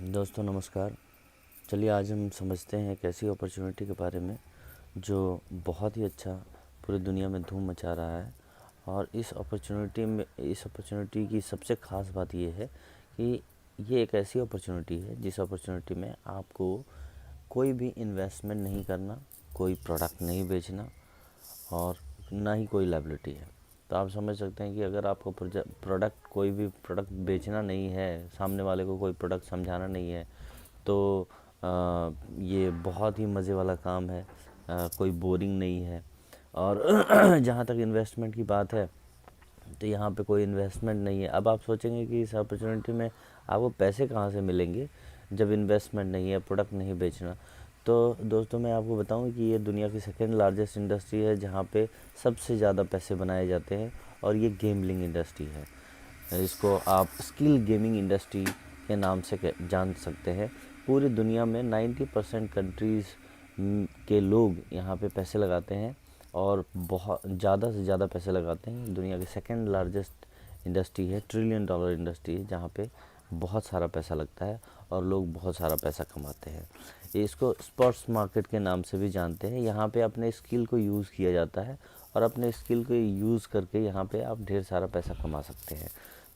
दोस्तों नमस्कार। चलिए आज हम समझते हैं एक ऐसी अपॉर्चुनिटी के बारे में जो बहुत ही अच्छा पूरी दुनिया में धूम मचा रहा है। और इस अपॉर्चुनिटी की सबसे ख़ास बात ये है कि ये एक ऐसी अपॉर्चुनिटी है जिस अपॉर्चुनिटी में आपको कोई भी इन्वेस्टमेंट नहीं करना, कोई प्रोडक्ट नहीं बेचना और ना ही कोई लायबिलिटी है। तो आप समझ सकते हैं कि अगर आपको कोई भी प्रोडक्ट बेचना नहीं है, सामने वाले को कोई प्रोडक्ट समझाना नहीं है, तो ये बहुत ही मज़े वाला काम है। कोई बोरिंग नहीं है। और जहाँ तक इन्वेस्टमेंट की बात है तो यहाँ पे कोई इन्वेस्टमेंट नहीं है। अब आप सोचेंगे कि इस अपॉर्चुनिटी में आपको पैसे कहाँ से मिलेंगे जब इन्वेस्टमेंट नहीं है, प्रोडक्ट नहीं बेचना। तो दोस्तों मैं आपको बताऊं कि ये दुनिया की सेकेंड लार्जेस्ट इंडस्ट्री है जहाँ पे सबसे ज़्यादा पैसे बनाए जाते हैं, और ये गेमलिंग इंडस्ट्री है। इसको आप स्किल गेमिंग इंडस्ट्री के नाम से जान सकते हैं। पूरी दुनिया में 90% कंट्रीज़ के लोग यहाँ पे पैसे लगाते हैं और बहुत ज़्यादा से ज़्यादा पैसे लगाते हैं। दुनिया की सेकेंड लार्जेस्ट इंडस्ट्री है, $1 ट्रिलियन इंडस्ट्री है जहाँ पे बहुत सारा पैसा लगता है और लोग बहुत सारा पैसा कमाते हैं। इसको स्पोर्ट्स मार्केट के नाम से भी जानते हैं। यहाँ पे अपने स्किल को यूज़ किया जाता है और अपने स्किल को यूज़ करके यहाँ पे आप ढेर सारा पैसा कमा सकते हैं।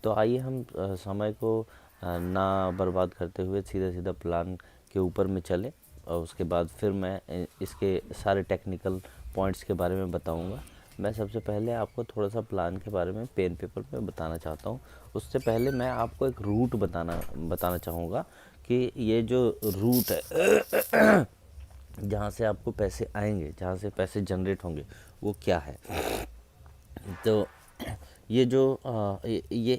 तो आइए हम समय को ना बर्बाद करते हुए सीधा सीधा प्लान के ऊपर में चलें, और उसके बाद फिर मैं इसके सारे टेक्निकल पॉइंट्स के बारे में बताऊंगा। मैं सबसे पहले आपको थोड़ा सा प्लान के बारे में पेन पेपर पे बताना चाहता हूँ। उससे पहले मैं आपको एक रूट बताना चाहूँगा कि ये जो रूट है जहाँ से आपको पैसे आएंगे, जहाँ से पैसे जनरेट होंगे, वो क्या है। तो ये जो ये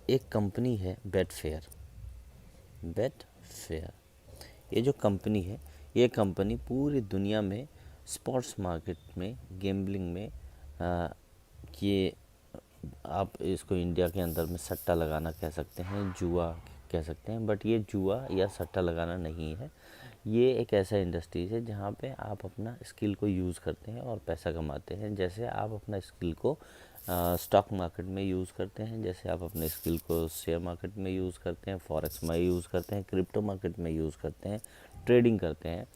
एक कंपनी है, बेट फेयर। ये जो कंपनी है, ये कंपनी पूरी दुनिया में स्पोर्ट्स मार्केट में, गैम्बलिंग में, ये आप इसको इंडिया के अंदर में सट्टा लगाना कह सकते हैं, जुआ कह सकते हैं, बट ये जुआ या सट्टा लगाना नहीं है। ये एक ऐसा इंडस्ट्रीज है जहाँ पे आप अपना स्किल को यूज़ करते हैं और पैसा कमाते हैं। जैसे आप अपना स्किल को स्टॉक मार्केट में यूज़ करते हैं, जैसे आप अपने स्किल को शेयर मार्केट में यूज़ करते हैं, फॉरेक्स में यूज़ करते हैं, क्रिप्टो मार्केट में यूज़ करते हैं, ट्रेडिंग करते हैं,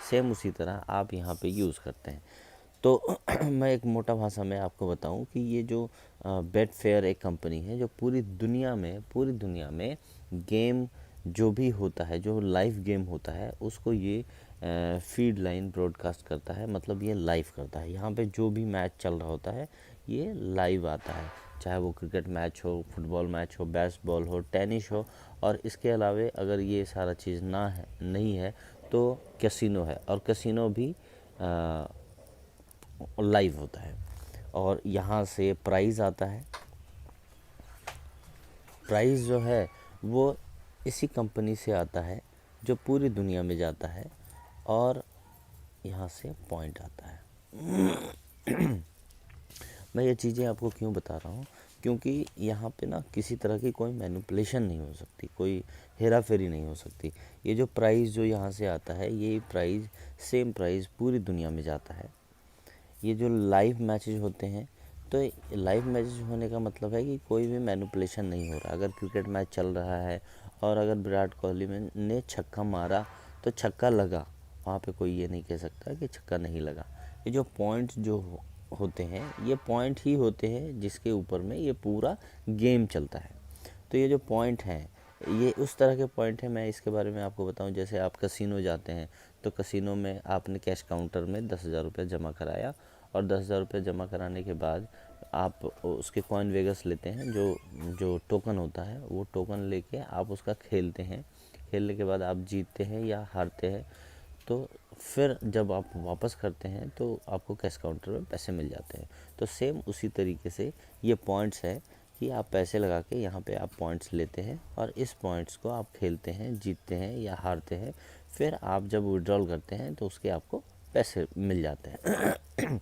सेम उसी तरह आप यहाँ पे यूज़ करते हैं। तो मैं एक मोटा भाषा में आपको बताऊं कि ये जो बेट फेयर एक कंपनी है जो पूरी दुनिया में गेम जो भी होता है, जो लाइव गेम होता है, उसको ये फीड लाइन ब्रॉडकास्ट करता है। मतलब ये लाइव करता है। यहाँ पे जो भी मैच चल रहा होता है ये लाइव आता है, चाहे वो क्रिकेट मैच हो, फुटबॉल मैच हो, बेसबॉल हो, टेनिस हो। और इसके अलावे अगर ये सारा चीज़ नहीं है तो कैसीनो है, और कैसीनो भी लाइव होता है। और यहाँ से प्राइज़ आता है। प्राइज़ जो है वो इसी कंपनी से आता है जो पूरी दुनिया में जाता है, और यहाँ से पॉइंट आता है। मैं ये चीज़ें आपको क्यों बता रहा हूँ, क्योंकि यहाँ पे ना किसी तरह की कोई मैनिपुलेशन नहीं हो सकती, कोई हेरा फेरी नहीं हो सकती। ये जो प्राइज़ जो यहाँ से आता है, ये प्राइज़ सेम प्राइज़ पूरी दुनिया में जाता है। ये जो लाइव मैचेज होते हैं, तो लाइव मैचेज होने का मतलब है कि कोई भी मैनिपुलेशन नहीं हो रहा। अगर क्रिकेट मैच चल रहा है और अगर विराट कोहली ने छक्का मारा तो छक्का लगा, वहाँ पे कोई ये नहीं कह सकता कि छक्का नहीं लगा। ये जो पॉइंट्स जो होते हैं, ये पॉइंट ही होते हैं जिसके ऊपर में ये पूरा गेम चलता है। तो ये जो पॉइंट हैं, ये उस तरह के पॉइंट हैं। मैं इसके बारे में आपको बताऊं, जैसे आप कसिनो जाते हैं तो कसिनो में आपने कैश काउंटर में 10,000 रुपये जमा कराया, और 10,000 रुपये जमा कराने के बाद आप उसके कॉइन वेगस लेते हैं, जो टोकन होता है, वो टोकन लेके आप उसका खेलते हैं। खेलने के बाद आप जीतते हैं या हारते हैं, तो फिर जब आप वापस करते हैं तो आपको कैश काउंटर में पैसे मिल जाते हैं। तो सेम उसी तरीके से ये पॉइंट्स है कि आप पैसे लगा के यहाँ पे आप पॉइंट्स लेते हैं, और इस पॉइंट्स को आप खेलते हैं, जीतते हैं या हारते हैं। फिर आप जब विड्रॉल करते हैं तो उसके आपको पैसे मिल जाते हैं।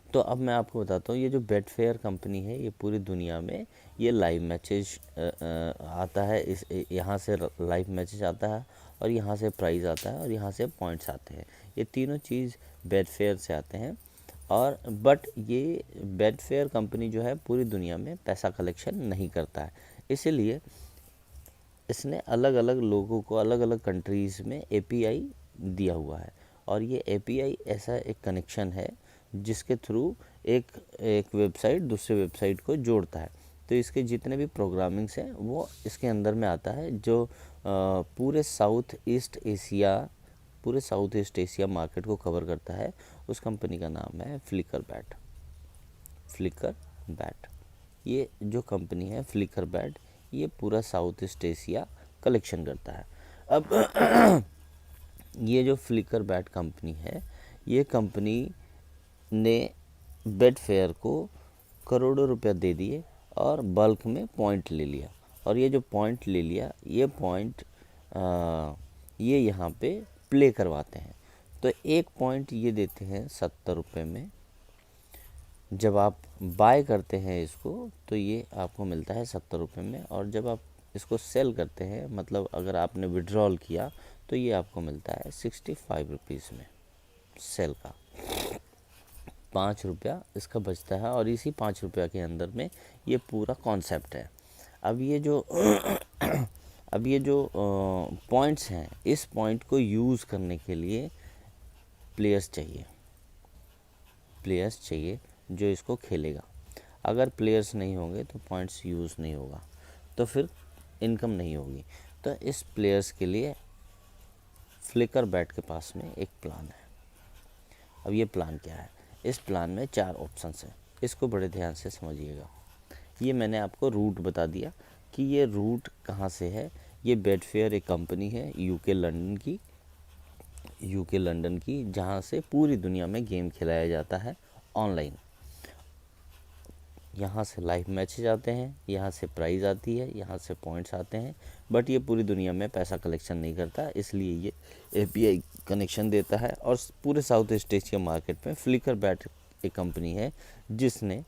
तो अब मैं आपको बताता हूँ, ये जो बेट फेयर कंपनी है, ये पूरी दुनिया में ये लाइव मैचेज आता है। इस यहाँ से लाइव मैचेज आता है, और यहाँ से प्राइज़ आता है, और यहाँ से पॉइंट्स आते हैं। ये तीनों चीज़ बेट फेयर से आते हैं। और बट ये बेट फेयर कंपनी जो है पूरी दुनिया में पैसा कलेक्शन नहीं करता है। इसीलिए इसने अलग अलग लोगों को अलग अलग कंट्रीज़ में एपीआई दिया हुआ है, और ये एपीआई ऐसा एक कनेक्शन है जिसके थ्रू एक एक वेबसाइट दूसरे वेबसाइट को जोड़ता है। तो इसके जितने भी प्रोग्रामिंग्स हैं वो इसके अंदर में आता है, जो पूरे साउथ ईस्ट एशिया मार्केट को कवर करता है। उस कंपनी का नाम है फ्लिकर बैट। ये जो कंपनी है फ्लिकर बैट, ये पूरा साउथ ईस्ट एशिया कलेक्शन करता है। अब ये जो फ्लिकर बैट कंपनी है, ये कंपनी ने बेटफेयर को करोड़ों रुपया दे दिए और बल्क में पॉइंट ले लिया। और ये जो पॉइंट ले लिया, ये पॉइंट ये यहाँ पे प्ले करवाते हैं। तो एक पॉइंट ये देते हैं 70 रुपये में। जब आप बाय करते हैं इसको तो ये आपको मिलता है 70 रुपये में, और जब आप इसको सेल करते हैं, मतलब अगर आपने विड्रॉल किया, तो ये आपको मिलता है 65 रुपीज़ में सेल का। 5 रुपया इसका बचता है, और इसी 5 रुपया के अंदर में ये पूरा कॉन्सेप्ट है। अब ये जो पॉइंट्स हैं, इस पॉइंट को यूज़ करने के लिए प्लेयर्स चाहिए जो इसको खेलेगा। अगर प्लेयर्स नहीं होंगे तो पॉइंट्स यूज़ नहीं होगा, तो फिर इनकम नहीं होगी। तो इस प्लेयर्स के लिए फ्लिकर बैट के पास में एक प्लान है। अब ये प्लान क्या है? इस प्लान में 4 ऑप्शंस हैं, इसको बड़े ध्यान से समझिएगा। ये मैंने आपको रूट बता दिया कि ये रूट कहाँ से है। ये बेटफेयर एक कंपनी है यूके लंदन की, जहाँ से पूरी दुनिया में गेम खिलाया जाता है ऑनलाइन। यहाँ से लाइव मैचेज आते हैं, यहाँ से प्राइज़ आती है, यहाँ से पॉइंट्स आते हैं, बट ये पूरी दुनिया में पैसा कलेक्शन नहीं करता, इसलिए ये एपीआई कनेक्शन देता है। और पूरे साउथ ईस्ट एशिया मार्केट में फ्लिकर बैट एक कंपनी है जिसने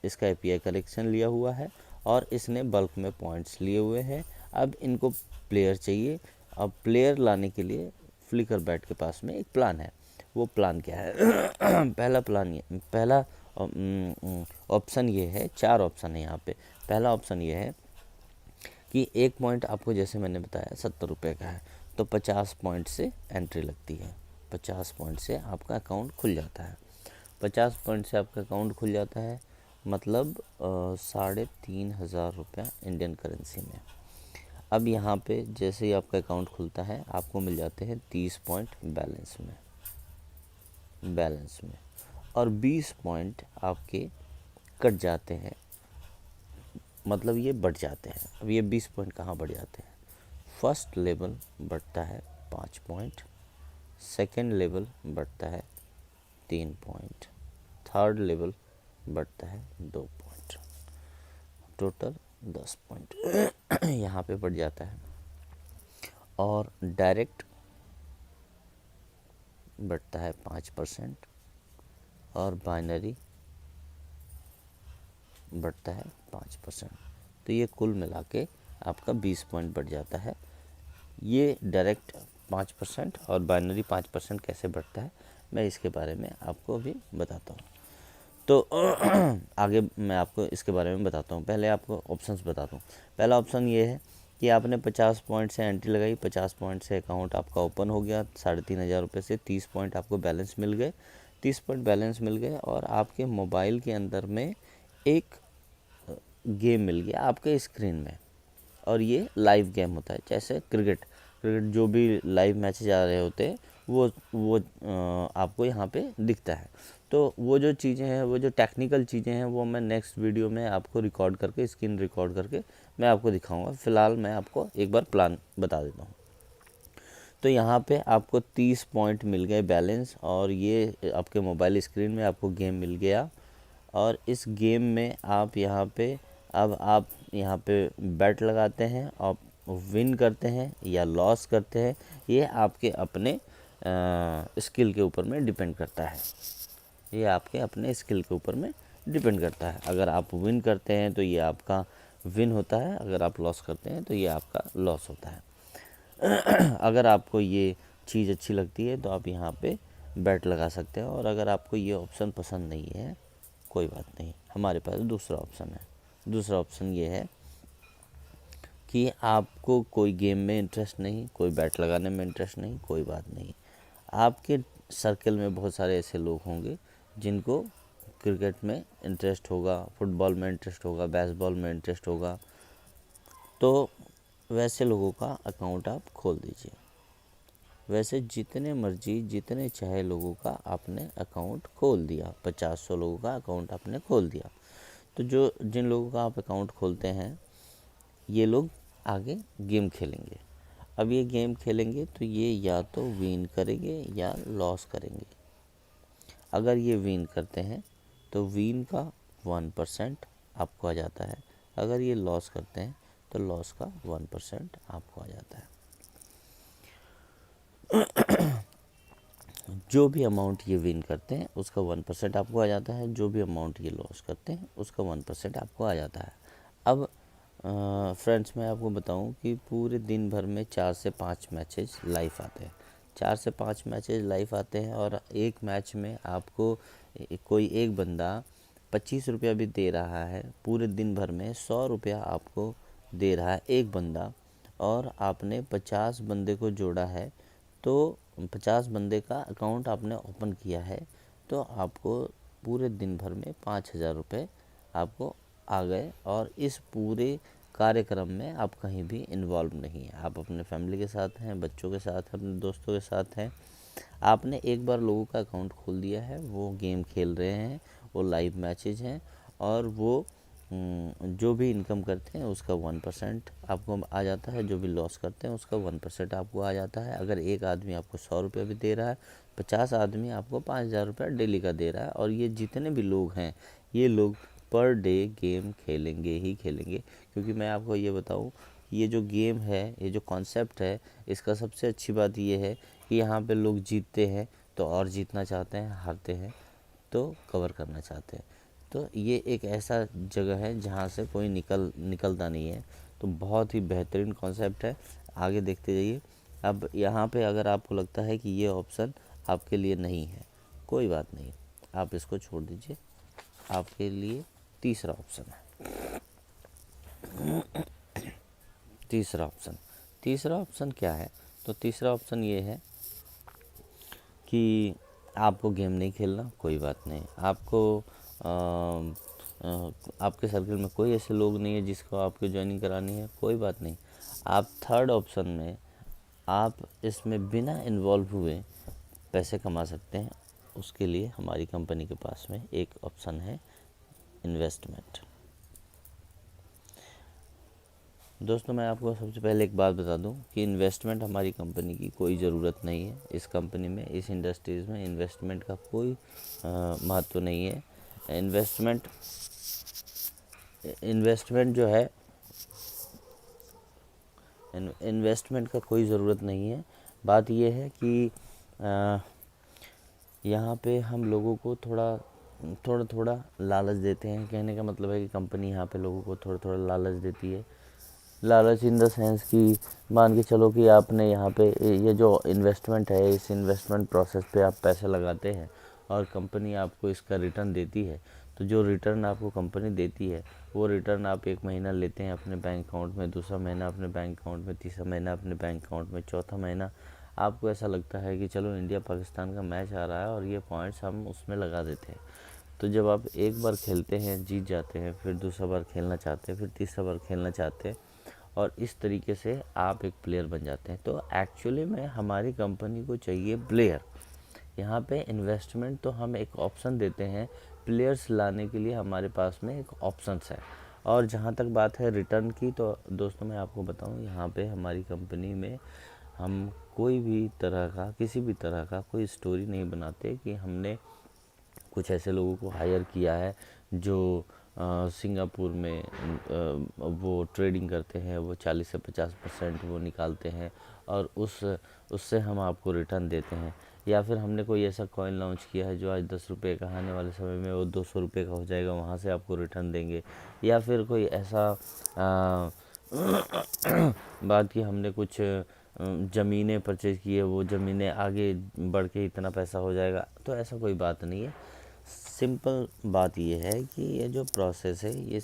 इसका एपीआई कलेक्शन लिया हुआ है, और इसने बल्क में पॉइंट्स लिए हुए हैं। अब इनको प्लेयर चाहिए। अब प्लेयर लाने के लिए फ्लिकर बैट के पास में एक प्लान है। वो प्लान क्या है? पहला ऑप्शन ये है, 4 ऑप्शन है यहाँ पे। पहला ऑप्शन ये है कि एक पॉइंट आपको, जैसे मैंने बताया, 70 रुपये का है, तो 50 पॉइंट से एंट्री लगती है। 50 पॉइंट से आपका अकाउंट खुल जाता है। 50 पॉइंट से आपका अकाउंट खुल जाता है, मतलब 3,500 रुपया इंडियन करेंसी में। अब यहाँ पे जैसे ही आपका अकाउंट खुलता है, आपको मिल जाते हैं 30 पॉइंट बैलेंस में, और 20 पॉइंट आपके कट जाते हैं, मतलब ये बढ़ जाते हैं। अब ये 20 पॉइंट कहाँ बढ़ जाते हैं? फर्स्ट लेवल बढ़ता है 5 पॉइंट, सेकेंड लेवल बढ़ता है 3 पॉइंट, थर्ड लेवल बढ़ता है 2 पॉइंट, टोटल 10 पॉइंट यहाँ पे बढ़ जाता है। और डायरेक्ट बढ़ता है 5%, और बाइनरी बढ़ता है 5%। तो ये कुल मिला के आपका 20 पॉइंट बढ़ जाता है। ये डायरेक्ट 5% और बाइनरी 5% कैसे बढ़ता है, मैं इसके बारे में आपको अभी बताता हूँ। तो आगे मैं आपको इसके बारे में बताता हूँ। पहले आपको ऑप्शंस बताता हूँ। पहला ऑप्शन ये है कि आपने 50 पॉइंट से एंट्री लगाई, 50 पॉइंट से अकाउंट आपका ओपन हो गया, 3,500 रुपये से 30 पॉइंट आपको बैलेंस मिल गए। 30 पॉइंट बैलेंस मिल गए, और आपके मोबाइल के अंदर में एक गेम मिल गया आपके स्क्रीन में, और ये लाइव गेम होता है। जैसे क्रिकेट जो भी लाइव मैचेज आ रहे होते हैं, वो आपको यहाँ पे दिखता है। तो वो जो चीज़ें हैं, वो जो टेक्निकल चीज़ें हैं, वो मैं नेक्स्ट वीडियो में आपको रिकॉर्ड करके, स्क्रीन रिकॉर्ड करके मैं आपको दिखाऊंगा। फ़िलहाल मैं आपको एक बार प्लान बता देता हूँ। तो यहाँ पे आपको 30 पॉइंट मिल गए बैलेंस, और ये आपके मोबाइल स्क्रीन में आपको गेम मिल गया। और इस गेम में आप यहाँ पे, अब आप यहाँ पे बैट लगाते हैं, आप विन करते हैं या लॉस करते हैं, ये आपके अपने स्किल के ऊपर में डिपेंड करता है। ये आपके अपने स्किल के ऊपर में डिपेंड करता है। अगर आप विन करते हैं तो ये आपका विन होता है, अगर आप लॉस करते हैं तो ये आपका लॉस होता है। अगर आपको ये चीज़ अच्छी लगती है तो आप यहाँ पे बैट लगा सकते हैं, और अगर आपको ये ऑप्शन पसंद नहीं है, कोई बात नहीं, हमारे पास दूसरा ऑप्शन है। दूसरा ऑप्शन ये है कि आपको कोई गेम में इंटरेस्ट नहीं, कोई बैट लगाने में इंटरेस्ट नहीं, कोई बात नहीं। आपके सर्कल में बहुत सारे ऐसे लोग होंगे जिनको क्रिकेट में इंटरेस्ट होगा, फुटबॉल में इंटरेस्ट होगा, बेसबॉल में इंटरेस्ट होगा, तो वैसे लोगों का अकाउंट आप खोल दीजिए। वैसे जितने मर्जी जितने चाहे लोगों का आपने अकाउंट खोल दिया, 50-100 लोगों का अकाउंट आपने खोल दिया, तो जो जिन लोगों का आप अकाउंट खोलते हैं ये लोग आगे गेम खेलेंगे। अब ये गेम खेलेंगे तो ये या तो विन करेंगे या लॉस करेंगे। अगर ये विन करते हैं तो विन का 1% आपको आ जाता है, अगर ये लॉस करते हैं तो लॉस का 1% आपको आ जाता है। जो भी अमाउंट ये विन करते हैं उसका 1% आपको आ जाता है, जो भी अमाउंट ये लॉस करते हैं उसका 1% आपको आ जाता है। अब फ्रेंड्स मैं आपको बताऊं कि पूरे दिन भर में 4 से 5 मैचेस लाइव आते हैं, 4 से 5 मैचेस लाइव आते हैं, और एक मैच में आपको कोई एक बंदा 25 रुपया भी दे रहा है, पूरे दिन भर में 100 रुपया आपको दे रहा है एक बंदा, और आपने 50 बंदे को जोड़ा है, तो 50 बंदे का अकाउंट आपने ओपन किया है, तो आपको पूरे दिन भर में 5,000 रुपये आपको आ गए। और इस पूरे कार्यक्रम में आप कहीं भी इन्वॉल्व नहीं है, आप अपने फैमिली के साथ हैं, बच्चों के साथ हैं, अपने दोस्तों के साथ हैं। आपने एक बार लोगों का अकाउंट खोल दिया है, वो गेम खेल रहे हैं, वो लाइव मैचेज हैं, और वो जो भी इनकम करते हैं उसका 1% आपको आ जाता है, जो भी लॉस करते हैं उसका 1% आपको आ जाता है। अगर एक आदमी आपको 100 रुपये भी दे रहा है, 50 आदमी आपको 5,000 रुपये डेली का दे रहा है, और ये जितने भी लोग हैं ये लोग पर डे गेम खेलेंगे ही खेलेंगे। क्योंकि मैं आपको ये बताऊं, ये जो गेम है, ये जो कॉन्सेप्ट है, इसका सबसे अच्छी बात ये है कि यहाँ पे लोग जीतते हैं तो और जीतना चाहते हैं, हारते हैं तो कवर करना चाहते हैं। तो ये एक ऐसा जगह है जहाँ से कोई निकलता नहीं है। तो बहुत ही बेहतरीन कॉन्सेप्ट है, आगे देखते जाइए। अब यहाँ पे अगर आपको लगता है कि ये ऑप्शन आपके लिए नहीं है, कोई बात नहीं, आप इसको छोड़ दीजिए। आपके लिए तीसरा ऑप्शन है। तीसरा ऑप्शन क्या है? तो तीसरा ऑप्शन ये है कि आपको गेम नहीं खेलना, कोई बात नहीं, आपको आपके सर्कल में कोई ऐसे लोग नहीं है जिसको आपको ज्वाइनिंग करानी है, कोई बात नहीं। आप थर्ड ऑप्शन में आप इसमें बिना इन्वॉल्व हुए पैसे कमा सकते हैं। उसके लिए हमारी कंपनी के पास में एक ऑप्शन है, इन्वेस्टमेंट। दोस्तों मैं आपको सबसे पहले एक बात बता दूं कि इन्वेस्टमेंट हमारी कंपनी की कोई ज़रूरत नहीं है। इस कंपनी में, इस इंडस्ट्रीज़ में इन्वेस्टमेंट का कोई महत्व नहीं है। इन्वेस्टमेंट जो है, इन्वेस्टमेंट का कोई ज़रूरत नहीं है। बात यह है कि यहाँ पे हम लोगों को थोड़ा लालच देते हैं। कहने का मतलब है कि कंपनी यहाँ पे लोगों को थोड़ा लालच देती है। लालच इन द सेंस कि मान के चलो कि आपने यहाँ पे ये जो इन्वेस्टमेंट है, इस इन्वेस्टमेंट प्रोसेस पे आप पैसे लगाते हैं और कंपनी आपको इसका रिटर्न देती है। तो जो रिटर्न आपको कंपनी देती है वो रिटर्न आप एक महीना लेते हैं अपने बैंक अकाउंट में, दूसरा महीना अपने बैंक अकाउंट में, तीसरा महीना अपने बैंक अकाउंट में, चौथा महीना आपको ऐसा लगता है कि चलो इंडिया पाकिस्तान का मैच आ रहा है और ये पॉइंट्स हम उसमें लगा देते हैं। तो जब आप एक बार खेलते हैं, जीत जाते हैं, फिर दूसरा बार खेलना चाहते हैं, फिर तीसरा बार खेलना चाहते हैं, और इस तरीके से आप एक प्लेयर बन जाते हैं। तो एक्चुअली में हमारी कंपनी को चाहिए प्लेयर। यहाँ पे इन्वेस्टमेंट तो हम एक ऑप्शन देते हैं, प्लेयर्स लाने के लिए हमारे पास में एक ऑप्शंस है। और जहाँ तक बात है रिटर्न की, तो दोस्तों मैं आपको बताऊँ, यहाँ पे हमारी कंपनी में हम कोई भी तरह का, किसी भी तरह का कोई स्टोरी नहीं बनाते कि हमने कुछ ऐसे लोगों को हायर किया है जो सिंगापुर में वो ट्रेडिंग करते हैं, वो 40 से 50% वो निकालते हैं और उससे हम आपको रिटर्न देते हैं। या फिर हमने कोई ऐसा कॉइन लॉन्च किया है जो आज 10 रुपये का, आने वाले समय में वो 200 रुपये का हो जाएगा, वहाँ से आपको रिटर्न देंगे। या फिर कोई ऐसा बात कि हमने कुछ ज़मीनें परचेज़ की है, वो ज़मीनें आगे बढ़ के इतना पैसा हो जाएगा, तो ऐसा कोई बात नहीं है। सिंपल बात ये है कि ये जो प्रोसेस है, ये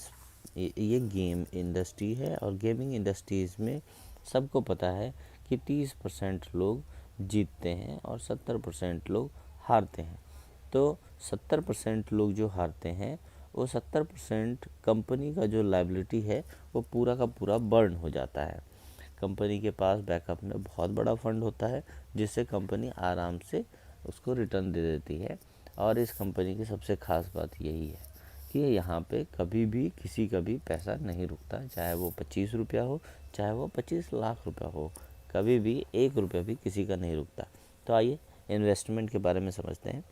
ये गेम इंडस्ट्री है और गेमिंग इंडस्ट्रीज़ में सबको पता है कि 30% लोग जीतते हैं और 70% लोग हारते हैं। तो 70% लोग जो हारते हैं वो 70% कंपनी का जो लायबिलिटी है वो पूरा का पूरा बर्न हो जाता है। कंपनी के पास बैकअप में बहुत बड़ा फंड होता है जिससे कंपनी आराम से उसको रिटर्न दे देती है। और इस कंपनी की सबसे ख़ास बात यही है कि यहाँ पे कभी भी किसी का भी पैसा नहीं रुकता, चाहे वो 25 रुपया हो, चाहे वो 25 लाख रुपया हो, कभी भी 1 रुपया भी किसी का नहीं रुकता। तो आइए इन्वेस्टमेंट के बारे में समझते हैं।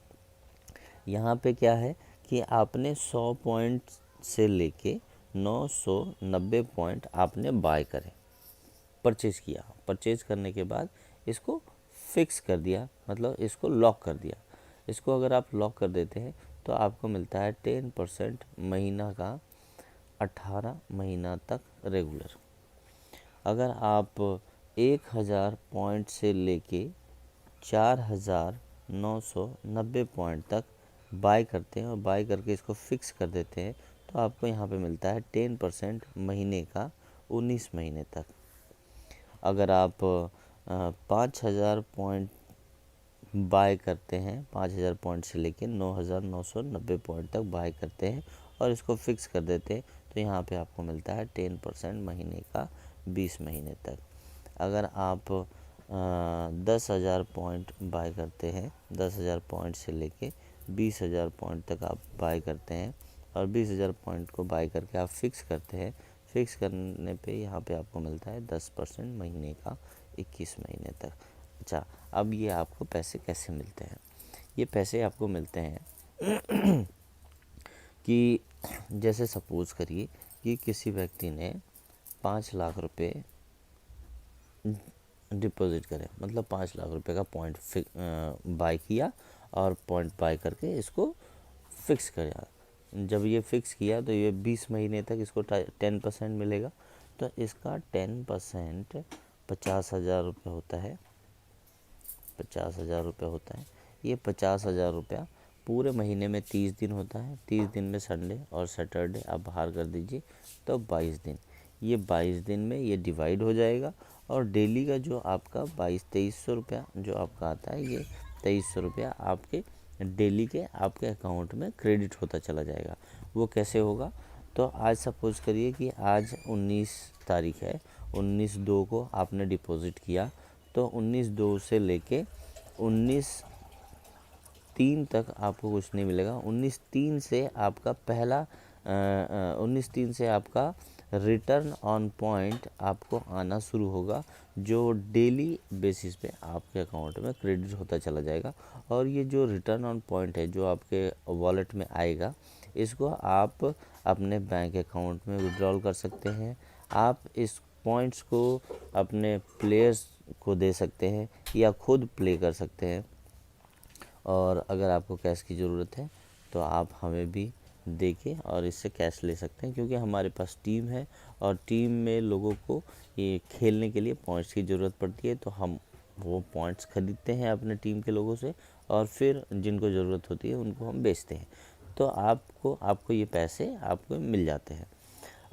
यहाँ पे क्या है कि आपने 100 पॉइंट से लेके 990 पॉइंट आपने बाय करे, परचेज़ किया। परचेज़ करने के बाद इसको फिक्स कर दिया, मतलब इसको लॉक कर दिया। इसको अगर आप लॉक कर देते हैं तो आपको मिलता है 10% महीना का 18 महीना तक रेगुलर। अगर आप 1000 पॉइंट से लेके 4990 पॉइंट तक बाय करते हैं और बाय करके इसको फिक्स कर देते हैं तो आपको यहाँ पे मिलता है 10% महीने का 19 महीने तक। अगर आप 5000 पॉइंट बाय करते हैं, 5000 पॉइंट से लेके 9990 पॉइंट तक बाय करते हैं और इसको फिक्स कर देते हैं तो यहाँ पे आपको मिलता है 10% महीने का 20 महीने तक। अगर आप 10,000 पॉइंट बाय करते हैं, 10,000 पॉइंट से लेके 20,000 पॉइंट तक आप बाय करते हैं और 20,000 पॉइंट को बाय करके आप फिक्स करते हैं। फिक्स करने पे यहाँ पे आपको मिलता है 10% महीने का 21 महीने तक। अच्छा, अब ये आपको पैसे कैसे मिलते हैं? ये पैसे आपको मिलते हैं कि जैसे सपोज़ करिए कि किसी व्यक्ति ने 5 लाख रुपए डिपॉज़िट करें, मतलब 5 लाख रुपए का पॉइंट बाय किया और पॉइंट बाय करके इसको फिक्स किया। जब ये फिक्स किया तो ये 20 महीने तक इसको 10% मिलेगा। तो इसका 10% 50,000 रुपये होता है। 50,000 रुपये होता है। ये 50,000 रुपया पूरे महीने में 30 दिन होता है। 30 दिन में संडे और सैटरडे आप बाहर कर दीजिए तो 22 दिन। ये 22 दिन में ये डिवाइड हो जाएगा और डेली का जो आपका 2300 रुपया जो आपका आता है, ये 2300 रुपया आपके डेली के आपके अकाउंट में क्रेडिट होता चला जाएगा। वो कैसे होगा? तो आज सपोज़ करिए कि आज 19 तारीख है, 19/2 को आपने डिपॉज़िट किया तो 19/2 से लेके 19/3 तक आपको कुछ नहीं मिलेगा। 19/3 से आपका 19/3 से आपका रिटर्न ऑन पॉइंट आपको आना शुरू होगा, जो डेली बेसिस पे आपके अकाउंट में क्रेडिट होता चला जाएगा। और ये जो रिटर्न ऑन पॉइंट है जो आपके वॉलेट में आएगा, इसको आप अपने बैंक अकाउंट में विड्रॉल कर सकते हैं। आप इस पॉइंट्स को अपने प्लेयर्स को दे सकते हैं या खुद प्ले कर सकते हैं। और अगर आपको कैश की ज़रूरत है तो आप हमें भी दे के और इससे कैश ले सकते हैं, क्योंकि हमारे पास टीम है और टीम में लोगों को ये खेलने के लिए पॉइंट्स की ज़रूरत पड़ती है। तो हम वो पॉइंट्स खरीदते हैं अपने टीम के लोगों से और फिर जिनको ज़रूरत होती है उनको हम बेचते हैं। तो आपको ये पैसे आपको मिल जाते हैं।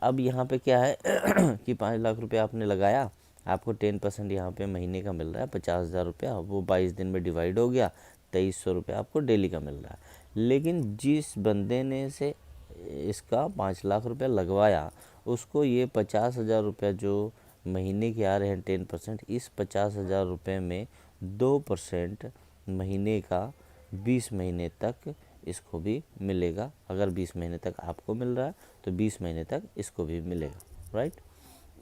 अब यहाँ पे क्या है कि 5 लाख रुपए आपने लगाया, आपको 10% यहाँ पे महीने का मिल रहा है 50,000 रुपया। वो 22 दिन में डिवाइड हो गया, 2300 रुपया आपको डेली का मिल रहा है। लेकिन जिस बंदे ने से इसका 5 लाख रुपया लगवाया, उसको ये 50,000 रुपया जो महीने के आ रहे हैं 10%, इस 50,000 रुपये में 2% महीने का 20 महीने तक इसको भी मिलेगा। अगर 20 महीने तक आपको मिल रहा है तो 20 महीने तक इसको भी मिलेगा, राइट।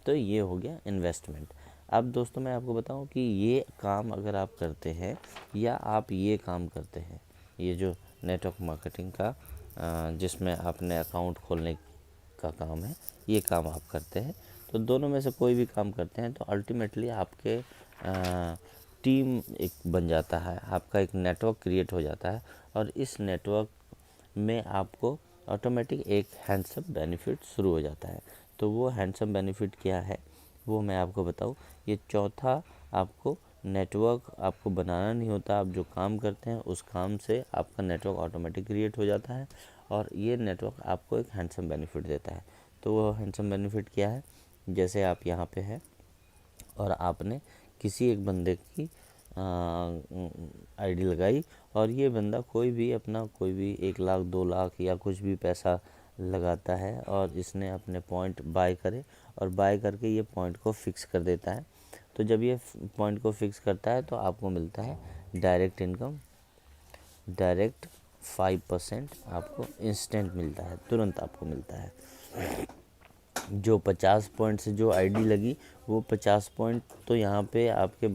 तो ये हो गया इन्वेस्टमेंट। अब दोस्तों मैं आपको बताऊं कि ये काम अगर आप करते हैं या आप ये काम करते हैं, ये जो नेटवर्क मार्केटिंग का जिसमें आपने अकाउंट खोलने का काम है, ये काम आप करते हैं, तो दोनों में से कोई भी काम करते हैं तो अल्टीमेटली आपके टीम एक बन जाता है, आपका एक नेटवर्क क्रिएट हो जाता है। और इस नेटवर्क में आपको ऑटोमेटिक एक हैंडसम बेनिफिट शुरू हो जाता है। तो वो हैंडसम बेनिफिट क्या है वो मैं आपको बताऊँ। ये चौथा, आपको नेटवर्क आपको बनाना नहीं होता, आप जो काम करते हैं उस काम से आपका नेटवर्क ऑटोमेटिक क्रिएट हो जाता है और ये नेटवर्क आपको एक हैंडसम बेनिफिट देता है। तो वो हैंडसम बेनिफिट क्या है, जैसे आप यहाँ पे है और आपने किसी एक बंदे की आईडी लगाई और ये बंदा कोई भी 1 लाख 2 लाख या कुछ भी पैसा लगाता है और इसने अपने पॉइंट बाय करे और बाय करके ये पॉइंट को फिक्स कर देता है। तो जब ये पॉइंट को फिक्स करता है तो आपको मिलता है डायरेक्ट इनकम, डायरेक्ट 5% आपको इंस्टेंट मिलता है, तुरंत आपको मिलता है। जो 50 पॉइंट से जो आईडी लगी वो 50 पॉइंट तो यहाँ पे आपके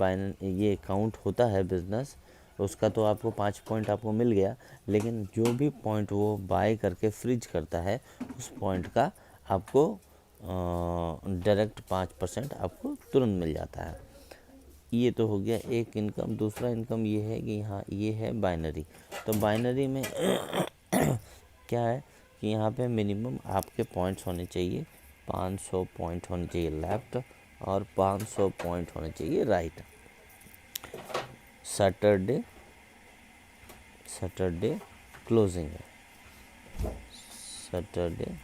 ये काउंट होता है बिज़नेस उसका, तो आपको 5 पॉइंट आपको मिल गया। लेकिन जो भी पॉइंट वो बाय करके फ्रीज करता है उस पॉइंट का आपको डायरेक्ट 5% आपको तुरंत मिल जाता है। ये तो हो गया एक इनकम। दूसरा इनकम ये है कि यहाँ ये है बाइनरी। तो बाइनरी में क्या है कि यहाँ पे मिनिमम आपके पॉइंट्स होने चाहिए, 500 पॉइंट होने चाहिए लेफ़्ट और 500 पॉइंट होने चाहिए राइट। सैटरडे क्लोजिंग है, सैटरडे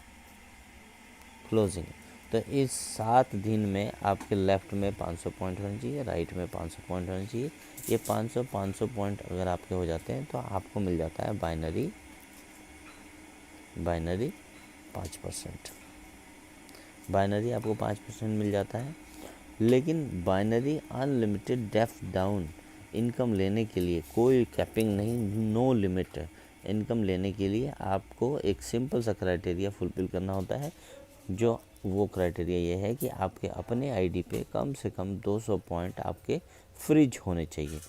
क्लोजिंग। तो इस 7 दिन में आपके लेफ़्ट में 500 पॉइंट होने चाहिए, राइट में 500 पॉइंट होने चाहिए। ये 500 पॉइंट अगर आपके हो जाते हैं तो आपको मिल जाता है बाइनरी 5%। बाइनरी आपको 5% मिल जाता है। लेकिन binary unlimited depth down income लेने के लिए कोई कैपिंग नहीं, नो लिमिट इनकम लेने के लिए आपको एक सिंपल सा क्राइटेरिया फुलफिल करना होता है। जो वो क्राइटेरिया ये है कि आपके अपने आईडी पे कम से कम 200 पॉइंट आपके फ्रीज होने चाहिए।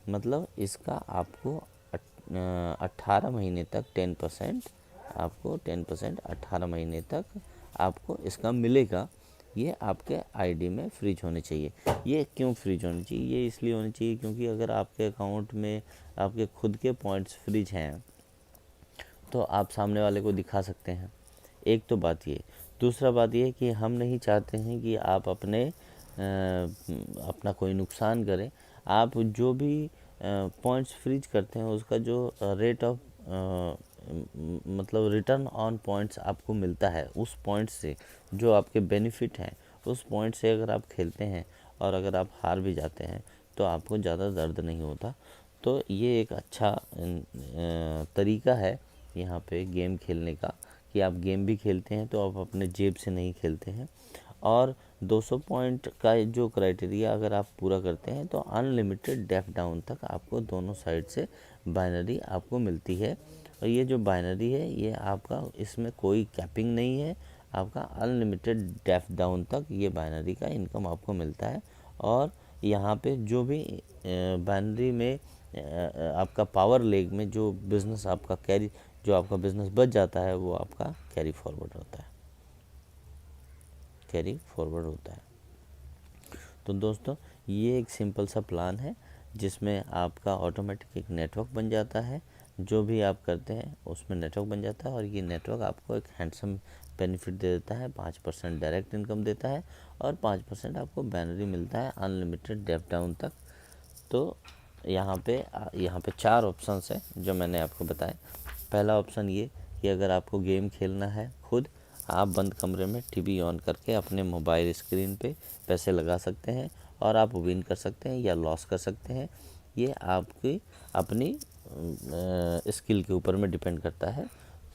मतलब इसका आपको 18 महीने तक 10% आपको 10% 18 महीने तक आपको इसका मिलेगा। ये आपके आईडी में फ्रीज होने चाहिए। ये क्यों फ्रीज होनी चाहिए? ये इसलिए होनी चाहिए क्योंकि अगर आपके अकाउंट में आपके खुद के पॉइंट्स फ्रीज हैं तो आप सामने वाले को दिखा सकते हैं। एक तो बात ये। दूसरा बात ये कि हम नहीं चाहते हैं कि आप अपना कोई नुकसान करें। आप जो भी पॉइंट्स फ्रीज करते हैं उसका जो रेट ऑफ मतलब रिटर्न ऑन पॉइंट्स आपको मिलता है, उस पॉइंट से जो आपके बेनिफिट हैं उस पॉइंट से अगर आप खेलते हैं और अगर आप हार भी जाते हैं तो आपको ज़्यादा दर्द नहीं होता। तो ये एक अच्छा तरीका है यहाँ पे गेम खेलने का कि आप गेम भी खेलते हैं तो आप अपने जेब से नहीं खेलते हैं। और 200 पॉइंट का जो क्राइटेरिया अगर आप पूरा करते हैं तो अनलिमिटेड डेप्थ डाउन तक आपको दोनों साइड से बाइनरी आपको मिलती है। और ये जो बाइनरी है ये आपका, इसमें कोई कैपिंग नहीं है, आपका अनलिमिटेड डेप्थ डाउन तक ये बाइनरी का इनकम आपको मिलता है। और यहाँ पे जो भी बाइनरी में आपका पावर लेग में जो बिज़नेस आपका जो आपका बिज़नेस बच जाता है वो आपका कैरी फॉरवर्ड होता है। तो दोस्तों ये एक सिंपल सा प्लान है जिसमें आपका ऑटोमेटिक एक नेटवर्क बन जाता है। जो भी आप करते हैं उसमें नेटवर्क बन जाता है और ये नेटवर्क आपको एक हैंडसम बेनिफिट दे देता है। 5% डायरेक्ट इनकम देता है और 5% आपको बाइनरी मिलता है अनलिमिटेड डेप्थ डाउन तक। तो यहाँ पे 4 ऑप्शंस हैं जो मैंने आपको बताए। पहला ऑप्शन ये कि अगर आपको गेम खेलना है खुद, आप बंद कमरे में टीवी ऑन करके अपने मोबाइल स्क्रीन पे पैसे लगा सकते हैं और आप विन कर सकते हैं या लॉस कर सकते हैं। ये आपकी अपनी स्किल के ऊपर में डिपेंड करता है।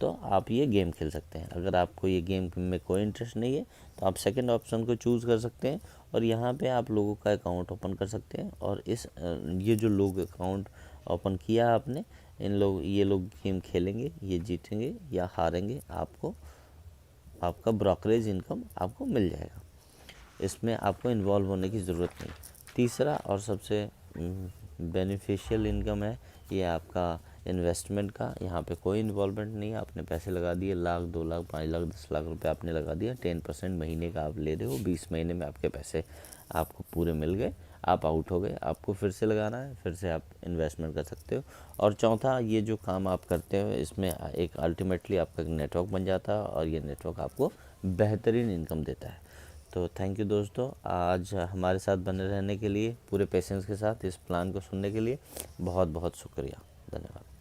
तो आप ये गेम खेल सकते हैं। अगर आपको ये गेम में कोई इंटरेस्ट नहीं है तो आप सेकंड ऑप्शन को चूज़ कर सकते हैं और यहाँ पे आप लोगों का अकाउंट ओपन कर सकते हैं। और ये जो लोग अकाउंट ओपन किया आपने, ये लोग गेम खेलेंगे, ये जीतेंगे या हारेंगे, आपका ब्रोकरेज इनकम आपको मिल जाएगा। इसमें आपको इन्वॉल्व होने की ज़रूरत नहीं। तीसरा और सबसे बेनिफिशियल इनकम है ये आपका इन्वेस्टमेंट का। यहाँ पे कोई इन्वॉल्वमेंट नहीं है। आपने पैसे लगा दिए, 1 लाख 2 लाख 5 लाख 10 लाख रुपए आपने लगा दिया, 10% महीने का आप ले रहे हो, 20 महीने में आपके पैसे आपको पूरे मिल गए, आप आउट हो गए, आपको फिर से लगाना है, फिर से आप इन्वेस्टमेंट कर सकते हो। और चौथा, ये जो काम आप करते हो इसमें एक अल्टीमेटली आपका एक नेटवर्क बन जाता है और ये नेटवर्क आपको बेहतरीन इनकम देता है। तो थैंक यू दोस्तों, आज हमारे साथ बने रहने के लिए, पूरे पेशेंस के साथ इस प्लान को सुनने के लिए बहुत बहुत शुक्रिया, धन्यवाद।